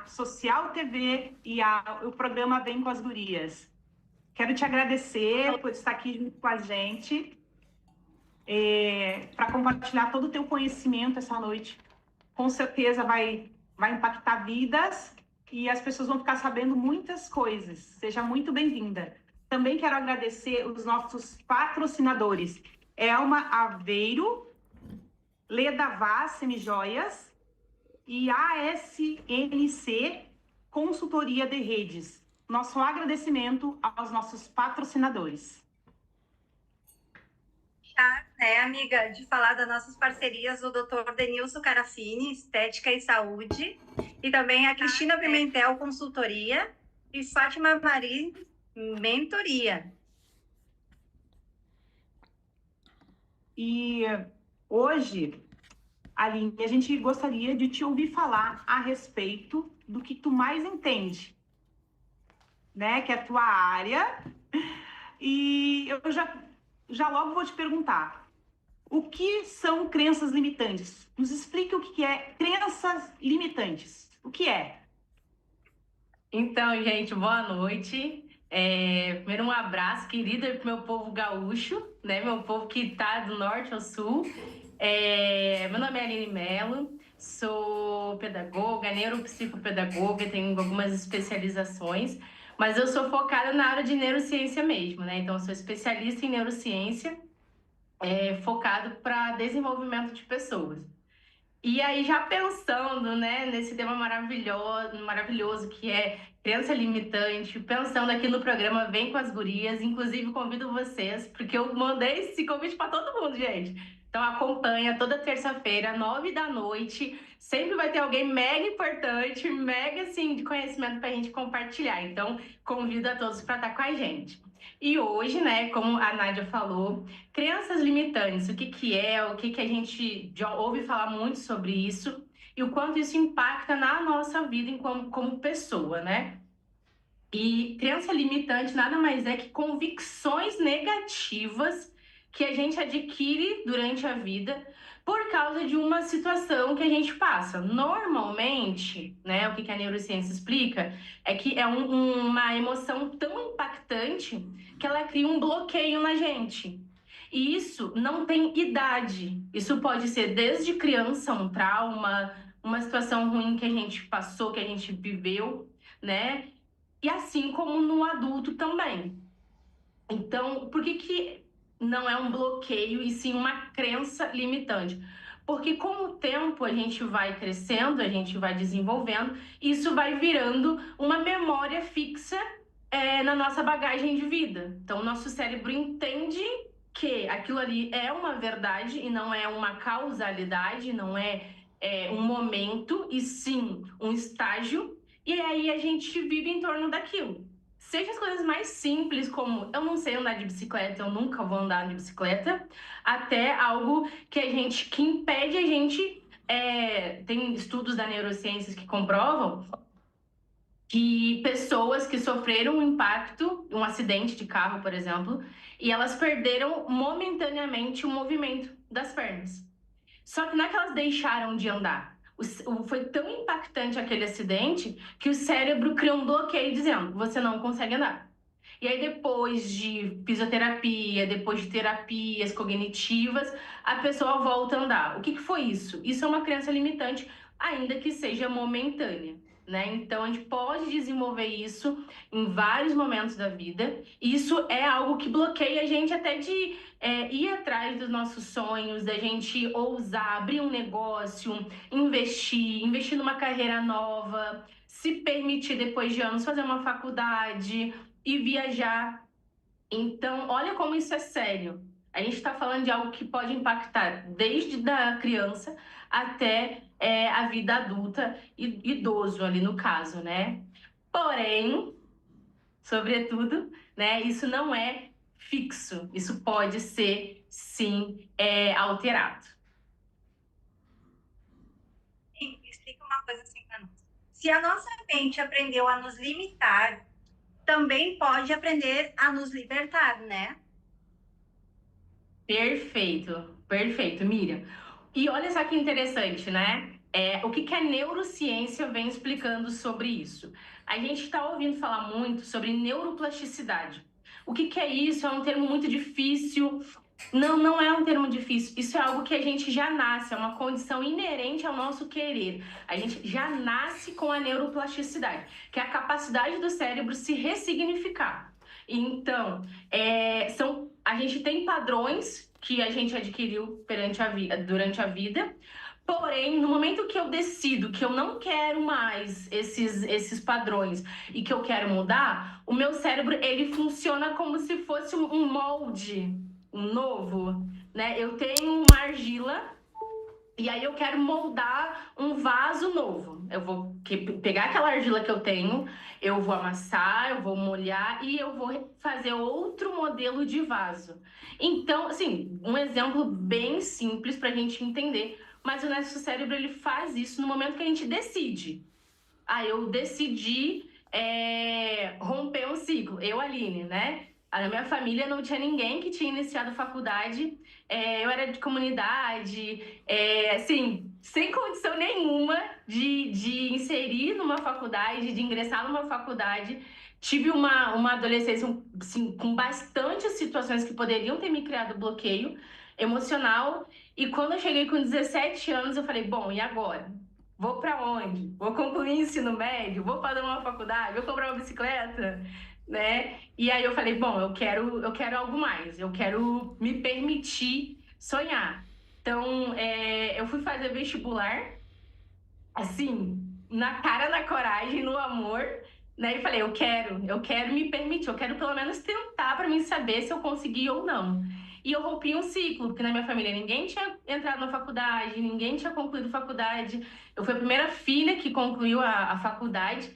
Social TV e o programa Vem com as Gurias. Quero te agradecer por estar aqui junto com a gente, para compartilhar todo o teu conhecimento essa noite. Com certeza vai impactar vidas e as pessoas vão ficar sabendo muitas coisas. Seja muito bem-vinda. Também quero agradecer os nossos patrocinadores. Elma Aveiro, Leda Vaz Semijoias e ASNC Consultoria de Redes. Nosso agradecimento aos nossos patrocinadores. Né, amiga, de falar das nossas parcerias, o Dr. Denilson Carafini, Estética e Saúde, e também a Cristina Pimentel, Consultoria, e Fátima Marim, Mentoria. E hoje, Aline, a gente gostaria de te ouvir falar a respeito do que tu mais entende, né? Que é a tua área. E eu já logo vou te perguntar, o que são crenças limitantes? Nos explique o que é crenças limitantes. O que é? Então, gente, boa noite. Primeiro, um abraço querido para o meu povo gaúcho, né? Meu povo que está do norte ao sul. Meu nome é Aline Mello, sou pedagoga, neuropsicopedagoga, tenho algumas especializações, mas eu sou focada na área de neurociência mesmo, né? Então, eu sou especialista em neurociência, focado para desenvolvimento de pessoas. E aí, já pensando, né, nesse tema maravilhoso que é crença limitante, pensando aqui no programa Vem com as Gurias, inclusive convido vocês, porque eu mandei esse convite para todo mundo, gente. Então acompanha toda terça-feira, 9h, sempre vai ter alguém mega importante, mega assim, de conhecimento para a gente compartilhar. Então convido a todos para estar com a gente. E hoje, né, como a Nádia falou, crenças limitantes, o que é, o que a gente já ouve falar muito sobre isso e o quanto isso impacta na nossa vida como pessoa, né? E crença limitante nada mais é que convicções negativas que a gente adquire durante a vida por causa de uma situação que a gente passa. Normalmente, né, o que a neurociência explica é que é uma emoção tão impactante que ela cria um bloqueio na gente. E isso não tem idade. Isso pode ser desde criança, um trauma, uma situação ruim que a gente passou, que a gente viveu, né? E assim como no adulto também. Então, por que não é um bloqueio e sim uma crença limitante? Porque com o tempo a gente vai crescendo, a gente vai desenvolvendo, e isso vai virando uma memória fixa na nossa bagagem de vida. Então, o nosso cérebro entende que aquilo ali é uma verdade e não é uma causalidade, não é um momento, e sim um estágio, e aí a gente vive em torno daquilo. Seja as coisas mais simples, como eu não sei andar de bicicleta, eu nunca vou andar de bicicleta, até algo que impede a gente. Tem estudos da neurociências que comprovam que pessoas que sofreram um impacto, um acidente de carro, por exemplo, e elas perderam momentaneamente o movimento das pernas. Só que não é que elas deixaram de andar. Foi tão impactante aquele acidente que o cérebro criou um bloqueio dizendo: você não consegue andar. E aí, depois de fisioterapia, depois de terapias cognitivas, a pessoa volta a andar. O que foi isso? Isso é uma crença limitante, ainda que seja momentânea, né? Então, a gente pode desenvolver isso em vários momentos da vida. Isso é algo que bloqueia a gente até de ir atrás dos nossos sonhos, da gente ousar, abrir um negócio, investir numa carreira nova, se permitir, depois de anos, fazer uma faculdade e viajar. Então, olha como isso é sério. A gente está falando de algo que pode impactar desde da criança até a vida adulta e idoso ali no caso, né? Porém, sobretudo, né, isso não é fixo. Isso pode ser, sim, alterado. Sim, explica uma coisa assim para nós. Se a nossa mente aprendeu a nos limitar, também pode aprender a nos libertar, né? Perfeito, Miriam. E olha só que interessante, né? O que a neurociência vem explicando sobre isso? A gente está ouvindo falar muito sobre neuroplasticidade. O que é isso? É um termo muito difícil. Não, não é um termo difícil. Isso é algo que a gente já nasce, é uma condição inerente ao nosso querer. A gente já nasce com a neuroplasticidade, que é a capacidade do cérebro se ressignificar. Então, a gente tem padrões que a gente adquiriu durante a vida. Porém, no momento que eu decido que eu não quero mais esses padrões e que eu quero mudar, o meu cérebro ele funciona como se fosse um molde, um novo, né? Eu tenho uma argila e aí eu quero moldar um vaso novo. Eu vou pegar aquela argila que eu tenho, eu vou amassar, eu vou molhar e eu vou fazer outro modelo de vaso. Então, assim, um exemplo bem simples para a gente entender. Mas o nosso cérebro, ele faz isso no momento que a gente decide. Eu decidi romper um ciclo. Eu, Aline, né? Na minha família não tinha ninguém que tinha iniciado faculdade. Eu era de comunidade, assim, sem condição nenhuma de inserir numa faculdade, de ingressar numa faculdade. Tive uma adolescência assim, com bastante situações que poderiam ter me criado bloqueio emocional. E quando eu cheguei com 17 anos, eu falei, bom, e agora? Vou para onde? Vou concluir ensino médio? Vou fazer uma faculdade? Vou comprar uma bicicleta? Né? E aí eu falei, bom, eu quero algo mais. Eu quero me permitir sonhar. Então, eu fui fazer vestibular, assim, na cara, na coragem, no amor, né? E falei, eu quero me permitir, eu quero pelo menos tentar para mim saber se eu consegui ou não. E eu rompi um ciclo, porque na minha família ninguém tinha entrado na faculdade, ninguém tinha concluído faculdade. Eu fui a primeira filha que concluiu a faculdade,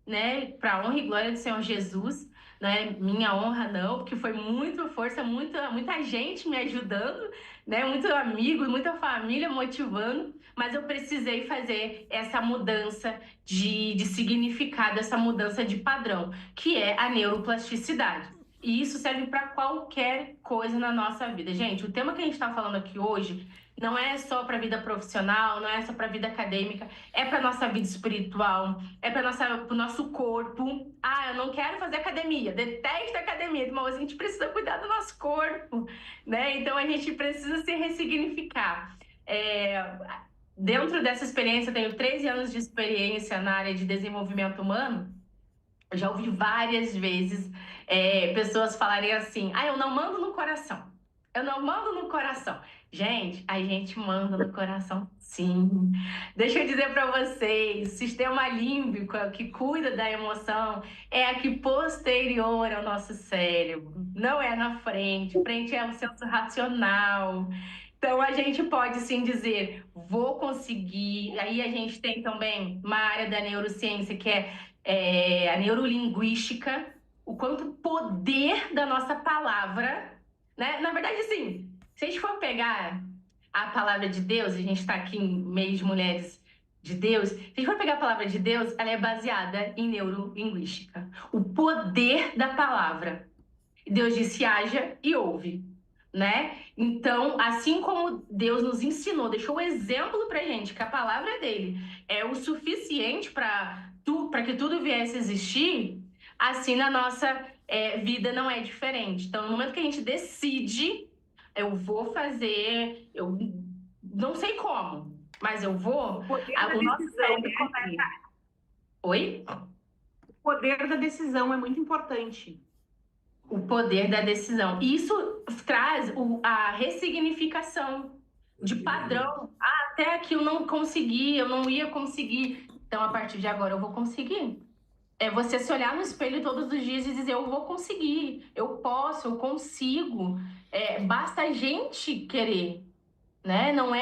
né? Para honra e glória do Senhor Jesus, né? Minha honra não, porque foi muita força, muita gente me ajudando, né? Muito amigo, muita família motivando. Mas eu precisei fazer essa mudança de significado, essa mudança de padrão, que é a neuroplasticidade. E isso serve para qualquer coisa na nossa vida. Gente, o tema que a gente está falando aqui hoje não é só para a vida profissional, não é só para a vida acadêmica, é para nossa vida espiritual, é para o nosso corpo. Eu não quero fazer academia, detesto academia, mas a gente precisa cuidar do nosso corpo, né? Então a gente precisa se ressignificar. Dentro dessa experiência, eu tenho 13 anos de experiência na área de desenvolvimento humano. Eu já ouvi várias vezes pessoas falarem assim, eu não mando no coração. Eu não mando no coração. Gente, a gente manda no coração, sim. Deixa eu dizer para vocês, o sistema límbico, que cuida da emoção, é aqui posterior ao nosso cérebro. Não é na frente. Frente é o senso racional. Então, a gente pode, sim, dizer, vou conseguir. Aí a gente tem também uma área da neurociência, que é a neurolinguística, o quanto poder da nossa palavra, né? Na verdade, assim, se a gente for pegar a palavra de Deus, a gente está aqui em meio de mulheres de Deus, se a gente for pegar a palavra de Deus, ela é baseada em neurolinguística. O poder da palavra. Deus disse, haja e ouve, né? Então, assim como Deus nos ensinou, deixou o exemplo pra gente, que a palavra dele é o suficiente para que tudo viesse a existir, assim na nossa vida não é diferente. Então, no momento que a gente decide, eu vou fazer, eu não sei como, mas eu vou, o nosso cérebro começa... Oi? O poder da decisão é muito importante. O poder da decisão. Isso traz a ressignificação de padrão. Até aqui eu não consegui, eu não ia conseguir. Então, a partir de agora, eu vou conseguir. É você se olhar no espelho todos os dias e dizer, eu vou conseguir, eu posso, eu consigo. Basta a gente querer, né? Não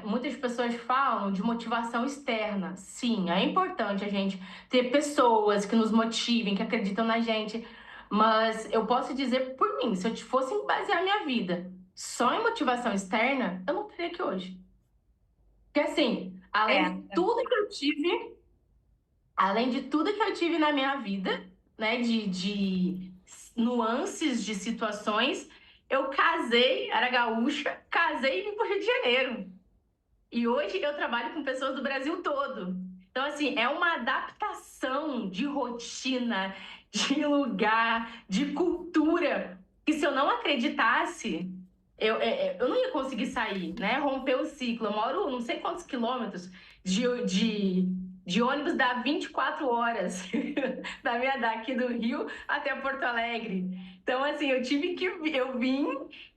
muitas pessoas falam de motivação externa. Sim, é importante a gente ter pessoas que nos motivem, que acreditam na gente. Mas eu posso dizer por mim, se eu fosse basear minha vida só em motivação externa, eu não estaria aqui hoje. Porque assim, além de tudo que eu tive na minha vida, né, de nuances de situações, eu casei, era gaúcha, casei e vim para o Rio de Janeiro. E hoje eu trabalho com pessoas do Brasil todo. Então, assim, é uma adaptação de rotina, de lugar, de cultura, que se eu não acreditasse, eu não ia conseguir sair, né? Romper o ciclo. Eu moro não sei quantos quilômetros de ônibus, dá 24 horas daqui do Rio até Porto Alegre. Então, assim, eu vim,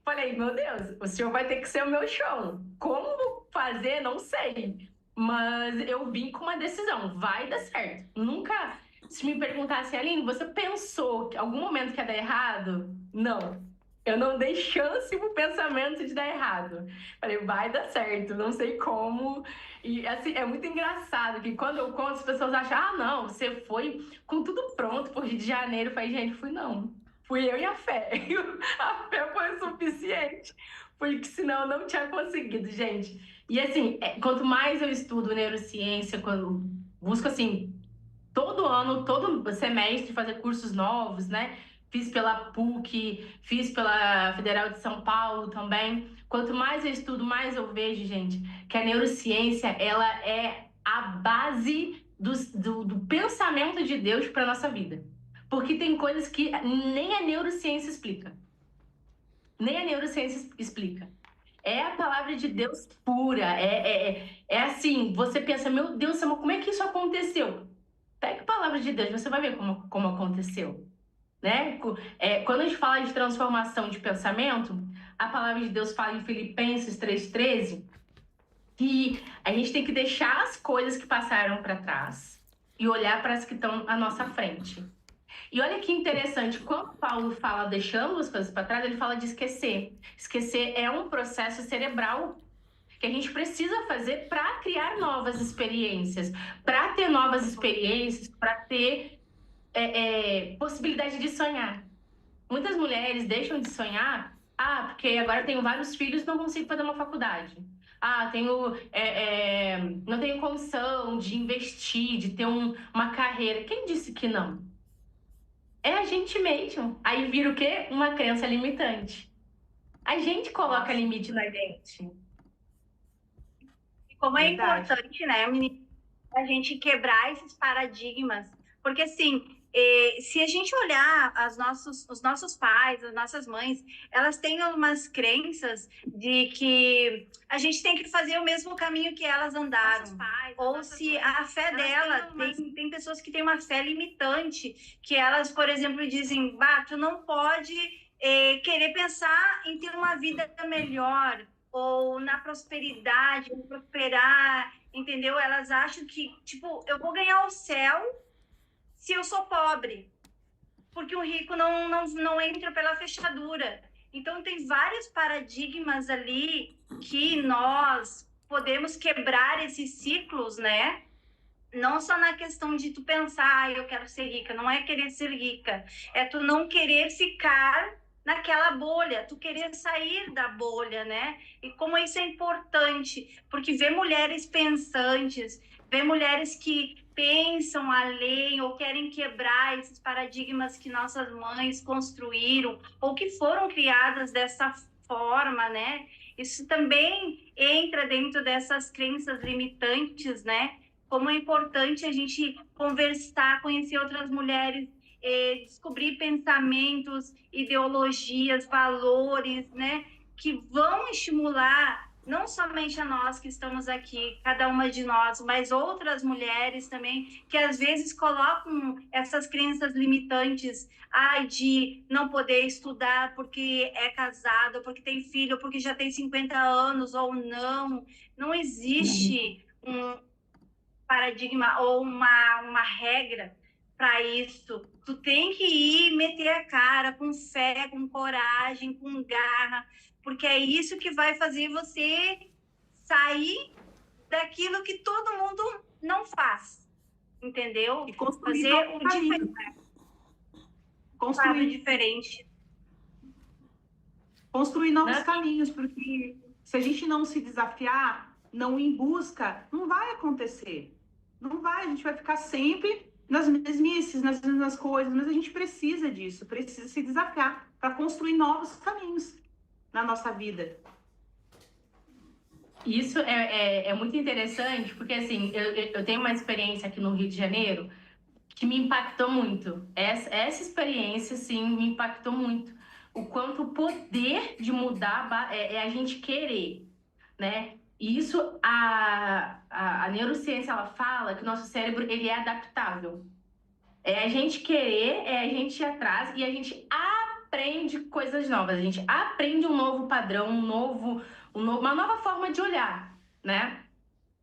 falei, meu Deus, o senhor vai ter que ser o meu show. Como fazer, não sei. Mas eu vim com uma decisão, vai dar certo. Nunca, se me perguntasse, Aline, você pensou que algum momento que ia dar errado? Não. Eu não dei chance pro pensamento de dar errado. Falei, vai dar certo, não sei como. E assim, é muito engraçado que quando eu conto, as pessoas acham, ah, não, você foi com tudo pronto pro Rio de Janeiro. Eu falei, gente, fui não. Fui eu e a fé. A fé foi o suficiente, porque senão eu não tinha conseguido, gente. E assim, quanto mais eu estudo neurociência, quando busco assim, todo ano, todo semestre fazer cursos novos, né? Fiz pela PUC, fiz pela Federal de São Paulo também. Quanto mais eu estudo, mais eu vejo, gente, que a neurociência, ela é a base do pensamento de Deus para nossa vida. Porque tem coisas que nem a neurociência explica. Nem a neurociência explica. É a palavra de Deus pura. É assim, você pensa, meu Deus, mas como é que isso aconteceu? Pega a palavra de Deus, você vai ver como aconteceu. Né? Quando a gente fala de transformação de pensamento, a palavra de Deus fala em Filipenses 3,13 que a gente tem que deixar as coisas que passaram para trás e olhar para as que estão à nossa frente. E olha que interessante, quando Paulo fala deixando as coisas para trás, ele fala de esquecer. Esquecer é um processo cerebral que a gente precisa fazer para criar novas experiências, para ter novas experiências, para ter possibilidade de sonhar. Muitas mulheres deixam de sonhar, porque agora tenho vários filhos, não consigo fazer uma faculdade. Não tenho condição de investir, de ter uma carreira. Quem disse que não? É a gente mesmo. Aí vira o quê? Uma crença limitante. A gente coloca limite na gente. E como é Verdade. importante, né, menina, a gente quebrar esses paradigmas. Porque, assim, se a gente olhar os nossos pais, as nossas mães, elas têm umas crenças de que a gente tem que fazer o mesmo caminho que elas andaram. Ou se a fé dela, tem pessoas que têm uma fé limitante, que elas, por exemplo, dizem, tu não pode querer pensar em ter uma vida melhor, ou na prosperidade, ou prosperar, entendeu? Elas acham que, tipo, eu vou ganhar o céu se eu sou pobre, porque o rico não entra pela fechadura. Então, tem vários paradigmas ali que nós podemos quebrar esses ciclos, né? Não só na questão de tu pensar, eu quero ser rica, não é querer ser rica, é tu não querer ficar naquela bolha, tu querer sair da bolha, né? E como isso é importante, porque ver mulheres pensantes, ver mulheres que pensam além ou querem quebrar esses paradigmas que nossas mães construíram ou que foram criadas dessa forma, né? Isso também entra dentro dessas crenças limitantes, né? Como é importante a gente conversar, conhecer outras mulheres, descobrir pensamentos, ideologias, valores, né, que vão estimular não somente a nós que estamos aqui, cada uma de nós, mas outras mulheres também, que às vezes colocam essas crenças limitantes, de não poder estudar porque é casado, porque tem filho, porque já tem 50 anos ou não. Não existe um paradigma ou uma regra para isso. Tu tem que ir meter a cara com fé, com coragem, com garra, porque é isso que vai fazer você sair daquilo que todo mundo não faz, entendeu? E construir fazer novos caminhos. Construir novos caminhos, porque se a gente não se desafiar, não ir em busca, não vai acontecer. Não vai, a gente vai ficar sempre nas mesmices, nas mesmas coisas, mas a gente precisa disso, precisa se desafiar para construir novos caminhos na nossa vida. Isso é muito interessante, porque assim, eu tenho uma experiência aqui no Rio de Janeiro que me impactou muito. Essa experiência, sim, me impactou muito. O quanto o poder de mudar é a gente querer, né? E isso, a neurociência, ela fala que o nosso cérebro, ele é adaptável. É a gente querer, é a gente ir atrás e a gente aprende coisas novas. A gente aprende um novo padrão, uma nova forma de olhar, né?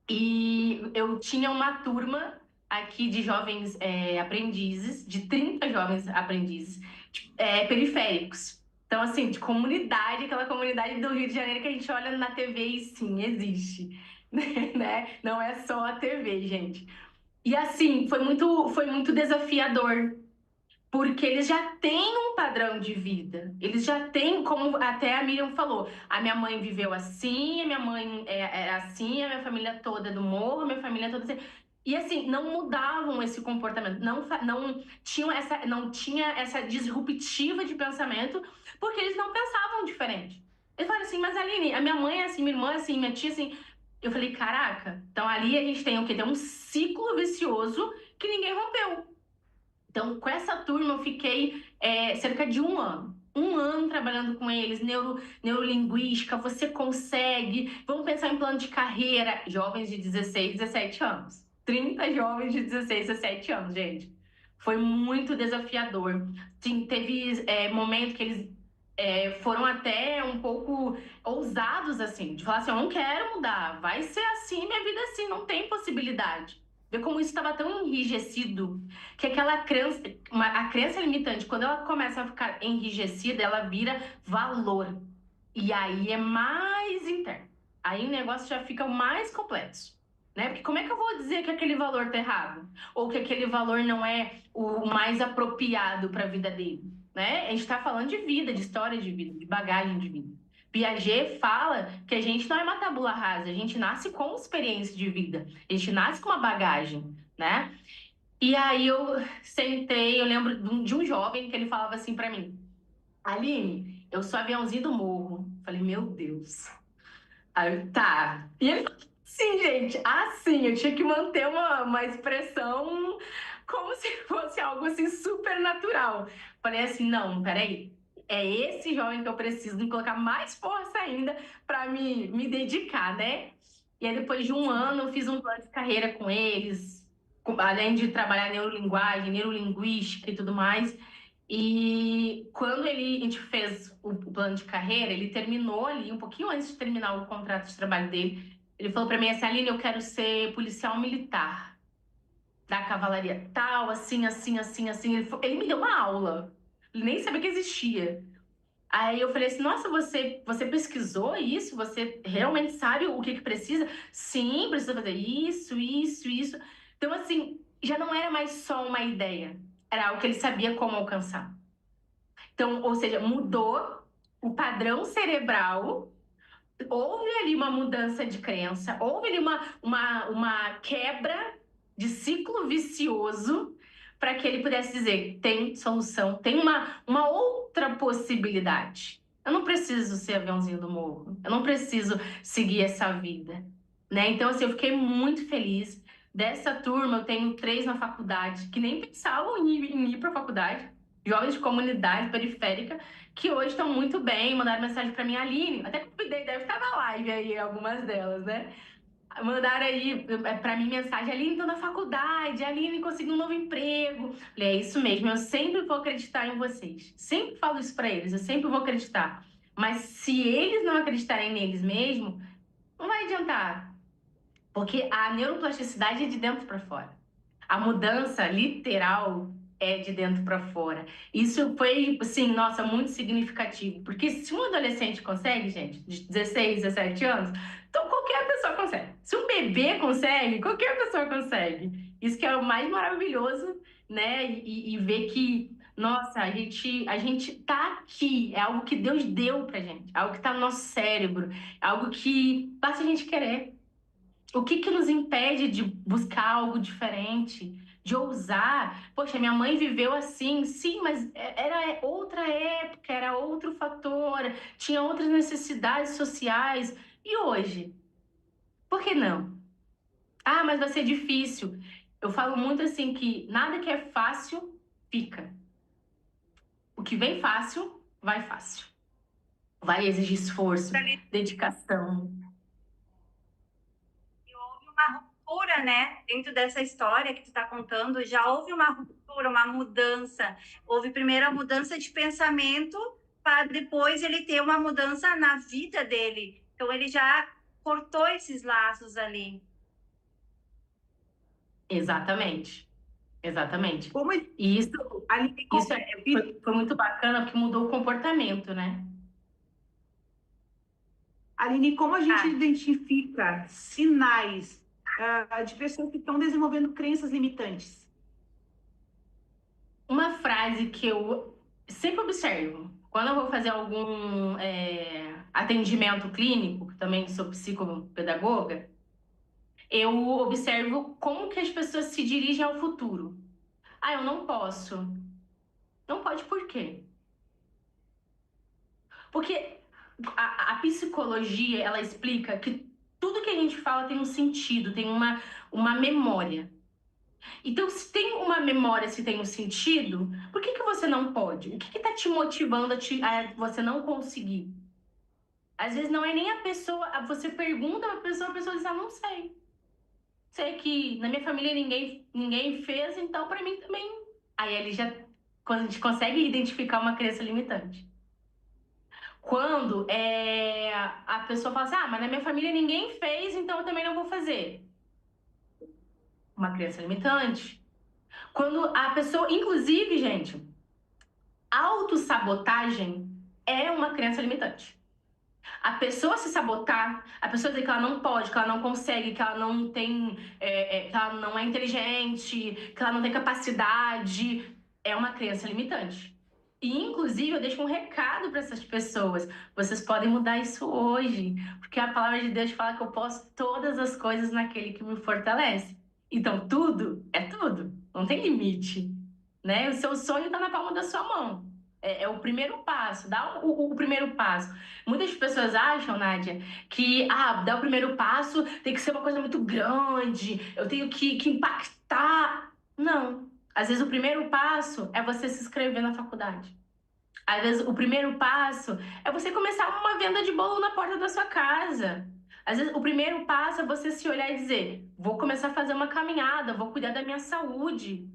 E eu tinha uma turma aqui de jovens aprendizes, de 30 jovens aprendizes, periféricos. Então, assim, de comunidade, aquela comunidade do Rio de Janeiro que a gente olha na TV e sim, existe. Né? Não é só a TV, gente. E assim, foi muito desafiador, porque eles já têm um padrão de vida. Eles já têm, como até a Miriam falou, a minha mãe viveu assim, a minha mãe é assim, a minha família toda é do morro, a minha família toda assim. E assim, não mudavam esse comportamento, não tinha essa disruptiva de pensamento, porque eles não pensavam diferente. Eles falaram assim, mas Aline, a minha mãe é assim, minha irmã é assim, minha tia é assim. Eu falei, caraca, então ali a gente tem o quê? Tem um ciclo vicioso que ninguém rompeu. Então, com essa turma, eu fiquei cerca de um ano. Um ano trabalhando com eles, neurolinguística, você consegue. Vamos pensar em plano de carreira. Jovens de 16, 17 anos. 30 jovens de 16, 17 anos, gente. Foi muito desafiador. Sim, teve momento que eles foram até um pouco ousados, assim, de falar assim: eu não quero mudar, vai ser assim, minha vida assim, não tem possibilidade. Ver como isso estava tão enrijecido que aquela crença, a crença limitante, quando ela começa a ficar enrijecida, ela vira valor. E aí é mais interno. Aí o negócio já fica mais complexo. Né? Porque como é que eu vou dizer que aquele valor tá errado? Ou que aquele valor não é o mais apropriado para a vida dele? Né? A gente está falando de vida, de história de vida, de bagagem de vida. Piaget fala que a gente não é uma tabula rasa, a gente nasce com experiência de vida, a gente nasce com uma bagagem, né? E aí eu sentei, eu lembro de um jovem que ele falava assim para mim: Aline, eu sou aviãozinho do morro. Falei, meu Deus. Aí eu, tá. E ele falou, sim, gente, assim, eu tinha que manter uma expressão como se fosse algo assim super natural. Falei assim, não, peraí. É esse jovem que eu preciso me colocar mais força ainda para me dedicar, né? E aí, depois de um ano, eu fiz um plano de carreira com eles, além de trabalhar neurolinguagem, neurolinguística e tudo mais. E quando a gente fez o plano de carreira, ele terminou ali, um pouquinho antes de terminar o contrato de trabalho dele, ele falou para mim assim, Aline, eu quero ser policial militar da cavalaria tal, assim, assim, assim, assim. Ele me deu uma aula, ele nem sabia que existia. Aí eu falei assim, nossa, você pesquisou isso? Você realmente sabe o que precisa? Sim, precisa fazer isso, isso, isso. Então, assim, já não era mais só uma ideia, era algo que ele sabia como alcançar. Então, ou seja, mudou o padrão cerebral, houve ali uma mudança de crença, houve ali uma quebra de ciclo vicioso para que ele pudesse dizer: tem solução, tem uma outra possibilidade. Eu não preciso ser aviãozinho do morro, eu não preciso seguir essa vida. Né? Então, assim, eu fiquei muito feliz. Dessa turma, eu tenho 3 na faculdade que nem pensavam em ir para a faculdade, jovens de comunidade periférica, que hoje estão muito bem, mandaram mensagem para mim, Aline, até convidei, deve estar na live aí, algumas delas, né? Mandaram aí para mim mensagem, Aline, tô na faculdade, Aline, consegui um novo emprego. Falei, é isso mesmo, eu sempre vou acreditar em vocês. Sempre falo isso para eles, eu sempre vou acreditar. Mas se eles não acreditarem neles mesmo, não vai adiantar. Porque a neuroplasticidade é de dentro para fora. A mudança literal é de dentro para fora. Isso foi, assim, nossa, muito significativo. Porque se um adolescente consegue, gente, de 16, 17 anos, então qualquer pessoa consegue. Se um bebê consegue, qualquer pessoa consegue. Isso que é o mais maravilhoso, né? E ver que, nossa, a gente tá aqui. É algo que Deus deu pra gente. É algo que tá no nosso cérebro. É algo que basta a gente querer. O que nos impede de buscar algo diferente, de ousar? Poxa, minha mãe viveu assim, sim, mas era outra época, era outro fator, tinha outras necessidades sociais. E hoje? Por que não? Ah, mas vai ser difícil. Eu falo muito assim que nada que é fácil fica. O que vem fácil, vai fácil. Vai exigir esforço, dedicação. Houve uma ruptura, né? Dentro dessa história que tu está contando, já houve uma ruptura, uma mudança. Houve primeiro a mudança de pensamento, para depois ele ter uma mudança na vida dele. Então ele já cortou esses laços ali. Exatamente. Exatamente. Como E isso, Aline, foi muito bacana porque mudou o comportamento, né? Aline, como a gente identifica sinais de pessoas que estão desenvolvendo crenças limitantes? Uma frase que eu sempre observo, quando eu vou fazer algum atendimento clínico, que também sou psicopedagoga, eu observo como que as pessoas se dirigem ao futuro. Ah, eu não posso. Não pode por quê? Porque a psicologia, ela explica que tudo que a gente fala tem um sentido, tem uma memória. Então, se tem uma memória, se tem um sentido, por que você não pode? O que está te motivando a você não conseguir? Às vezes não é nem a pessoa, você pergunta a pessoa diz, ah, não sei. Sei que na minha família ninguém fez, então para mim também. Aí ele já, quando a gente consegue identificar uma crença limitante. Quando a pessoa fala assim, ah, mas na minha família ninguém fez, então eu também não vou fazer. Uma crença limitante. Quando a pessoa, inclusive, gente, autossabotagem é uma crença limitante. A pessoa se sabotar, a pessoa dizer que ela não pode, que ela não consegue, que ela não tem, que ela não é inteligente, que ela não tem capacidade, é uma crença limitante. E, inclusive, eu deixo um recado para essas pessoas. Vocês podem mudar isso hoje, porque a palavra de Deus fala que eu posso todas as coisas naquele que me fortalece. Então, tudo é tudo, não tem limite, né? O seu sonho está na palma da sua mão. É o primeiro passo, dá o primeiro passo. Muitas pessoas acham, Nádia, que dar o primeiro passo tem que ser uma coisa muito grande, eu tenho que impactar. Não. Às vezes o primeiro passo é você se inscrever na faculdade. Às vezes o primeiro passo é você começar uma venda de bolo na porta da sua casa. Às vezes o primeiro passo é você se olhar e dizer, vou começar a fazer uma caminhada, vou cuidar da minha saúde.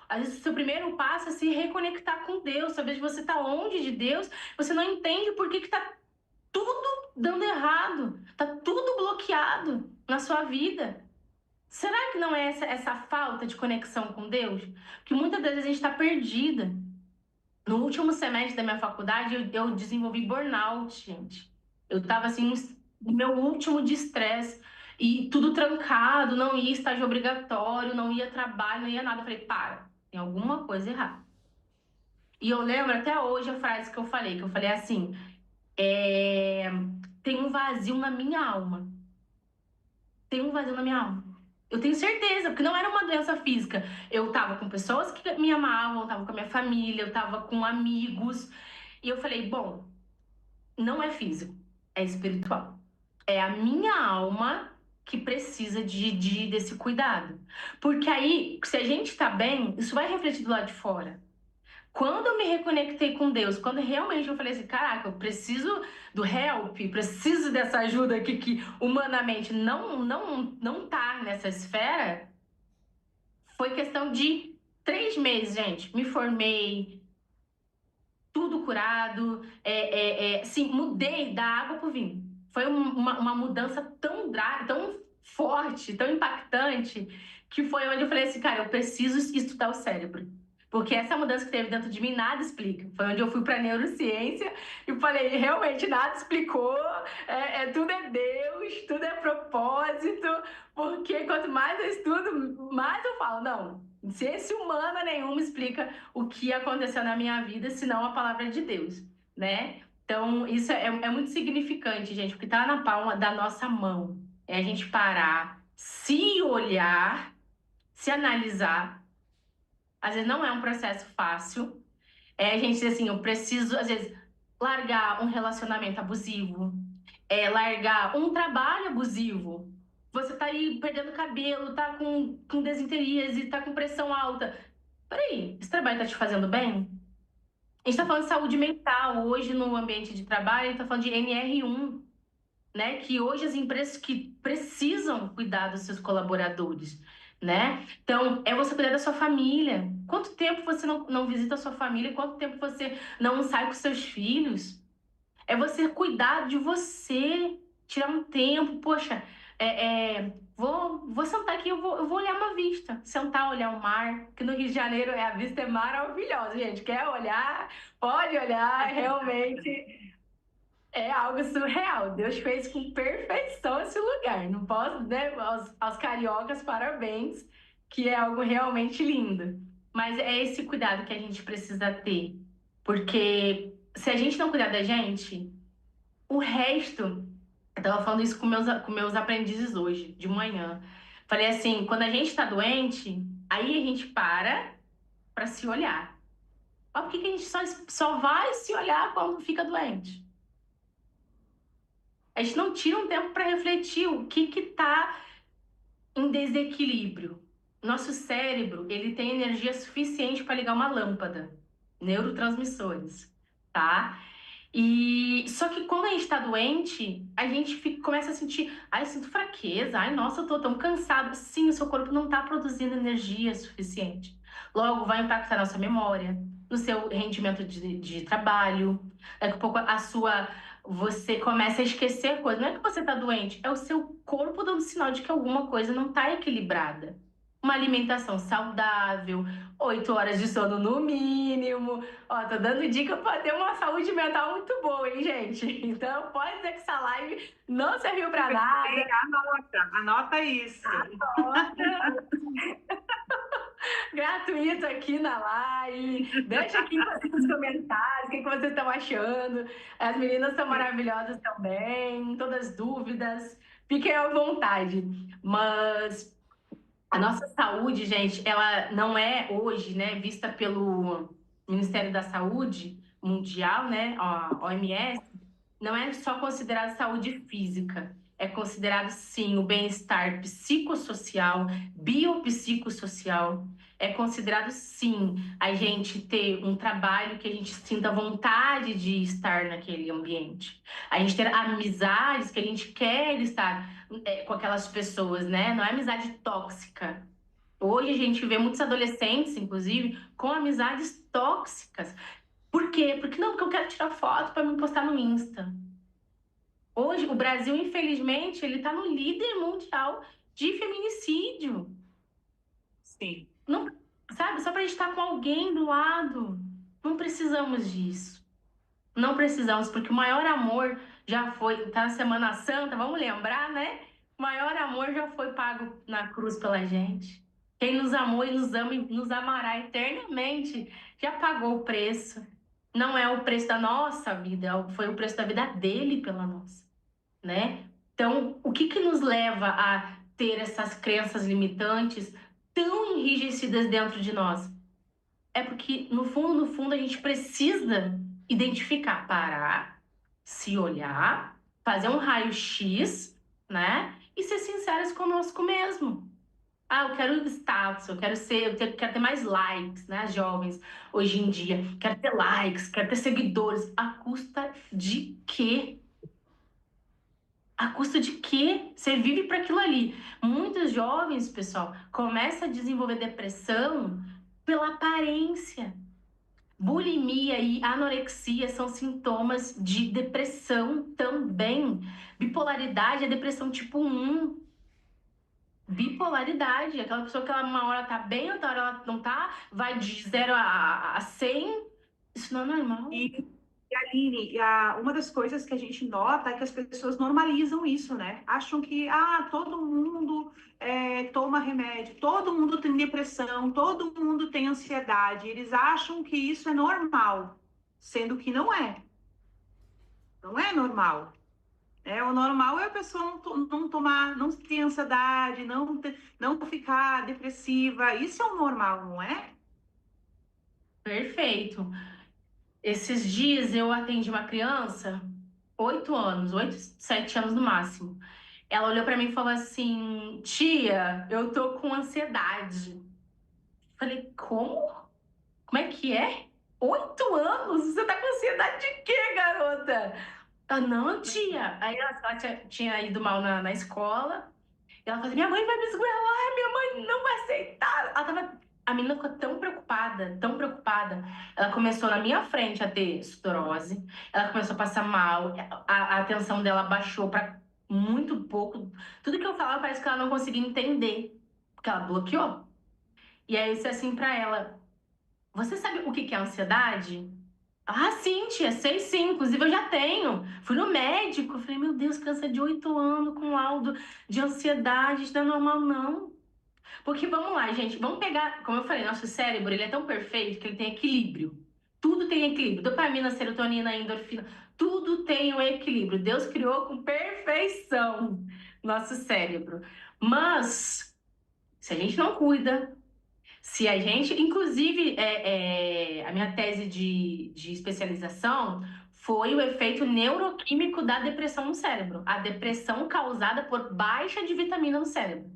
Às vezes o seu primeiro passo é se reconectar com Deus. Às vezes você está longe de Deus, você não entende por que está tudo dando errado, está tudo bloqueado na sua vida. Será que não é essa falta de conexão com Deus? Que muitas vezes a gente está perdida. No último semestre da minha faculdade, eu desenvolvi burnout, gente. Eu estava assim, no meu último de estresse, e tudo trancado, não ia estágio obrigatório, não ia trabalho, não ia nada. Eu falei, tem alguma coisa errada. E eu lembro até hoje a frase que eu falei assim, tem um vazio na minha alma. Tem um vazio na minha alma. Eu tenho certeza, porque não era uma doença física. Eu tava com pessoas que me amavam, eu tava com a minha família, eu tava com amigos. E eu falei, bom, não é físico, é espiritual. É a minha alma que precisa desse cuidado. Porque aí, se a gente tá bem, isso vai refletir do lado de fora. Quando eu me reconectei com Deus, quando realmente eu falei assim, caraca, eu preciso do help, preciso dessa ajuda aqui que humanamente não tá nessa esfera, foi questão de 3 meses, gente. Me formei, tudo curado, sim, mudei da água pro vinho. Foi uma mudança tão forte, tão impactante, que foi onde eu falei assim, cara, eu preciso estudar o cérebro. Porque essa mudança que teve dentro de mim, nada explica. Foi onde eu fui para neurociência e falei, realmente nada explicou, tudo é Deus, tudo é propósito, porque quanto mais eu estudo, mais eu falo, não, ciência humana nenhuma explica o que aconteceu na minha vida, senão a palavra de Deus, né? Então, isso é muito significante, gente, porque tá na palma da nossa mão. É a gente parar, se olhar, se analisar. Às vezes não é um processo fácil. A gente diz assim, eu preciso, às vezes, largar um relacionamento abusivo, largar um trabalho abusivo. você tá aí perdendo cabelo, tá com desinteríase, tá com pressão alta. Peraí, esse trabalho tá te fazendo bem? A gente tá falando de saúde mental hoje no ambiente de trabalho, a gente tá falando de NR1, né? Que hoje as empresas que precisam cuidar dos seus colaboradores, né? Então, é você cuidar da sua família. Quanto tempo você não visita a sua família? Quanto tempo você não sai com seus filhos? É você cuidar de você, tirar um tempo. Poxa, vou sentar aqui, eu vou olhar uma vista. Sentar, olhar o mar, que no Rio de Janeiro a vista é maravilhosa, gente. Quer olhar? Pode olhar, realmente. É algo surreal. Deus fez com perfeição esse lugar. Não posso, né? Aos cariocas, parabéns, que é algo realmente lindo. Mas é esse cuidado que a gente precisa ter. Porque se a gente não cuidar da gente, o resto. Eu estava falando isso com meus aprendizes hoje, de manhã. Falei assim: quando a gente está doente, aí a gente para se olhar. Mas por que que a gente só vai se olhar quando fica doente? A gente não tira um tempo para refletir o que está em desequilíbrio. Nosso cérebro, ele tem energia suficiente para ligar uma lâmpada, neurotransmissores, tá? E só que quando a gente está doente, a gente começa a sentir, ai, eu sinto fraqueza, ai, nossa, eu tô tão cansado. Sim, o seu corpo não está produzindo energia suficiente. Logo, vai impactar na sua memória, no seu rendimento de trabalho. Daqui a pouco você começa a esquecer coisas. Não é que você está doente, é o seu corpo dando sinal de que alguma coisa não está equilibrada. Uma alimentação saudável, 8 horas de sono no mínimo. Ó, tô dando dica para ter uma saúde mental muito boa, hein, gente? Então, pode ser que essa live não serviu para nada. Anota isso. Gratuito aqui na live. Deixa aqui nos comentários o que vocês estão achando. As meninas são maravilhosas também, todas dúvidas. Fiquem à vontade. Mas a nossa saúde, gente, ela não é hoje, né, vista pelo Ministério da Saúde Mundial, né, a OMS, não é só considerado saúde física, é considerado sim o bem-estar psicossocial, biopsicossocial, é considerado sim a gente ter um trabalho que a gente sinta vontade de estar naquele ambiente, a gente ter amizades que a gente quer estar com aquelas pessoas, né? Não é amizade tóxica. Hoje a gente vê muitos adolescentes, inclusive, com amizades tóxicas. Por quê? Porque eu quero tirar foto para me postar no Insta. Hoje, o Brasil, infelizmente, ele está no líder mundial de feminicídio. Sim. Não, sabe? Só para a gente estar com alguém do lado. Não precisamos disso. Não precisamos, porque o maior amor já foi. Tá na Semana Santa, vamos lembrar, né? O maior amor já foi pago na cruz pela gente. Quem nos amou e nos ama e nos amará eternamente já pagou o preço. Não é o preço da nossa vida, foi o preço da vida dele pela nossa, né? Então, o que nos leva a ter essas crenças limitantes tão enrijecidas dentro de nós? É porque, no fundo, a gente precisa identificar, parar, se olhar, fazer um raio-x, né? E ser sinceros conosco mesmo. Ah, eu quero status, quero ter mais likes, né? Jovens, hoje em dia. Quero ter likes, quero ter seguidores. À custa de quê? A custa de quê? Você vive para aquilo ali. Muitos jovens, pessoal, começam a desenvolver depressão pela aparência. Bulimia e anorexia são sintomas de depressão também. Bipolaridade é depressão tipo 1. Bipolaridade, aquela pessoa que ela, uma hora tá bem, outra hora ela não tá, vai de 0 a 100. Isso não é normal. E Aline, uma das coisas que a gente nota é que as pessoas normalizam isso, né? Acham que todo mundo toma remédio, todo mundo tem depressão, todo mundo tem ansiedade. Eles acham que isso é normal, sendo que não é. Não é normal. O normal é a pessoa não tomar, não ter ansiedade, não ficar depressiva. Isso é o normal, não é? Perfeito. Esses dias eu atendi uma criança, 8 anos, 8, 7 anos no máximo. Ela olhou pra mim e falou assim: tia, eu tô com ansiedade. Falei: como? Como é que é? 8 anos? Você tá com ansiedade de quê, garota? Ela: não, tia. Aí ela tinha ido mal na escola. E ela falou: minha mãe vai me esgoelar, minha mãe não vai aceitar. A menina ficou tão preocupada, tão preocupada. Ela começou na minha frente a ter sudorose, ela começou a passar mal, a atenção dela baixou para muito pouco. Tudo que eu falava parece que ela não conseguia entender, porque ela bloqueou. E aí eu disse assim para ela: você sabe o que é ansiedade? Ah, sim, tia, sei sim. Inclusive, eu já tenho. Fui no médico. Falei: meu Deus, criança de 8 anos com laudo de ansiedade. Isso não é normal, não. Porque vamos lá, gente. Vamos pegar, como eu falei, nosso cérebro, ele é tão perfeito que ele tem equilíbrio. Tudo tem equilíbrio. Dopamina, serotonina, endorfina. Tudo tem um equilíbrio. Deus criou com perfeição nosso cérebro. Mas, se a gente não cuida, se a gente, inclusive, a minha tese de especialização foi o efeito neuroquímico da depressão no cérebro. A depressão causada por baixa de vitamina no cérebro.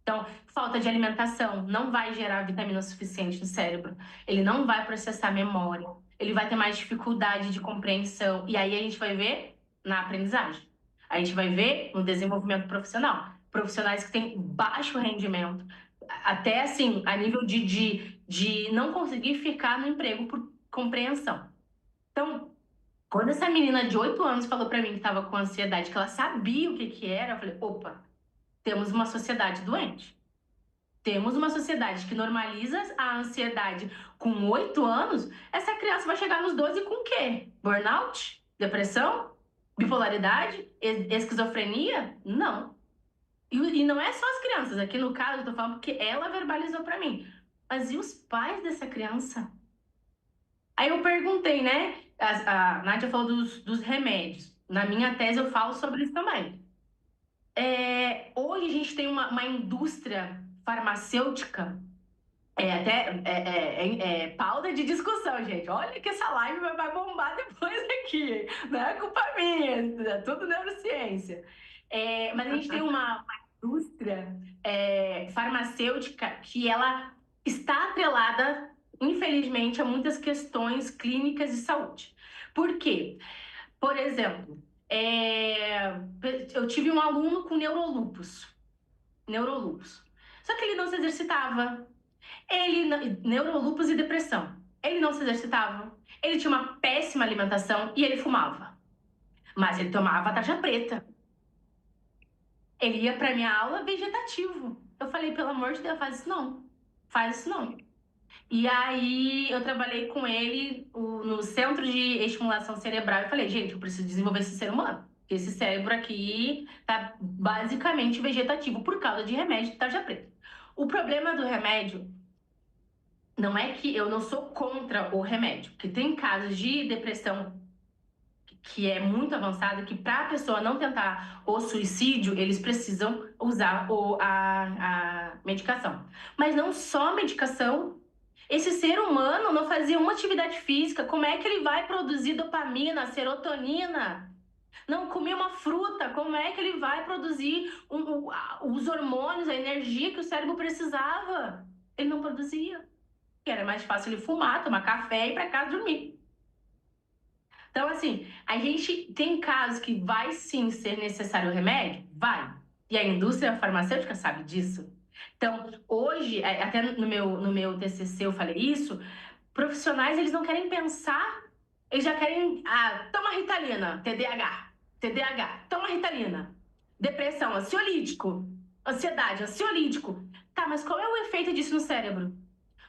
Então, falta de alimentação não vai gerar vitamina suficiente no cérebro. Ele não vai processar memória. Ele vai ter mais dificuldade de compreensão. E aí a gente vai ver na aprendizagem. A gente vai ver no desenvolvimento profissional. Profissionais que têm baixo rendimento, até assim, a nível de não conseguir ficar no emprego por compreensão. Então, quando essa menina de 8 anos falou para mim que estava com ansiedade, que ela sabia o que era, eu falei: opa, temos uma sociedade doente. Temos uma sociedade que normaliza a ansiedade com 8 anos. Essa criança vai chegar nos 12 com o quê? Burnout? Depressão? Bipolaridade? Esquizofrenia? Não. E não é só as crianças. Aqui no caso, eu tô falando porque ela verbalizou para mim. Mas e os pais dessa criança? Aí eu perguntei, né? A Nádia falou dos remédios. Na minha tese eu falo sobre isso também. Hoje a gente tem uma indústria farmacêutica, pauta de discussão, gente. Olha que essa live vai bombar depois aqui. Não é culpa minha, é tudo neurociência. Mas a gente tem uma indústria farmacêutica que ela está atrelada, infelizmente, a muitas questões clínicas de saúde. Por quê? Por exemplo, eu tive um aluno com neurolúpus. Só que ele não se exercitava. Neurolúpus e depressão. Ele não se exercitava. Ele tinha uma péssima alimentação e ele fumava. Mas ele tomava tarja preta. Ele ia para minha aula vegetativo. Eu falei: pelo amor de Deus, faz isso não. Faz isso não. E aí eu trabalhei com ele no centro de estimulação cerebral e falei: gente, eu preciso desenvolver esse ser humano. Esse cérebro aqui tá basicamente vegetativo por causa de remédio de tarja preta. O problema do remédio não é que eu não sou contra o remédio, porque tem casos de depressão que é muito avançada, que para a pessoa não tentar o suicídio, eles precisam usar a medicação. Mas não só medicação. Esse ser humano não fazia uma atividade física, como é que ele vai produzir dopamina, serotonina? Não comia uma fruta, como é que ele vai produzir os hormônios, a energia que o cérebro precisava? Ele não produzia. Era mais fácil ele fumar, tomar café e ir para casa dormir. Então, assim, a gente tem casos que vai sim ser necessário o remédio? Vai. E a indústria farmacêutica sabe disso. Então, hoje, até no meu TCC eu falei isso, profissionais, eles não querem pensar, eles já querem, toma Ritalina, TDAH, toma Ritalina. Depressão, ansiolítico. Ansiedade, ansiolítico. Tá, mas qual é o efeito disso no cérebro?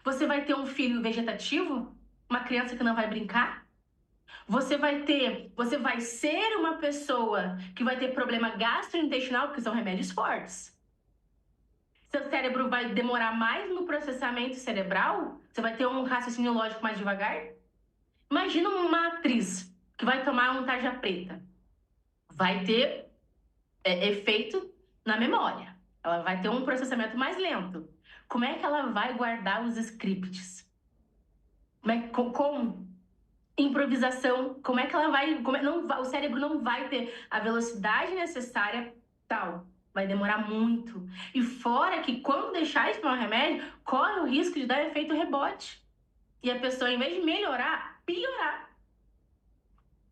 Você vai ter um filho vegetativo? Uma criança que não vai brincar? Você vai ser uma pessoa que vai ter problema gastrointestinal, porque são remédios fortes. Seu cérebro vai demorar mais no processamento cerebral? Você vai ter um raciocínio lógico mais devagar? Imagina uma atriz que vai tomar um tarja preta. Vai ter efeito na memória. Ela vai ter um processamento mais lento. Como é que ela vai guardar os scripts? Como? Improvisação, como é que ela vai, o cérebro não vai ter a velocidade necessária tal. Vai demorar muito. E fora que quando deixar de tomar o remédio, corre o risco de dar efeito rebote. E a pessoa, em vez de melhorar, piorar.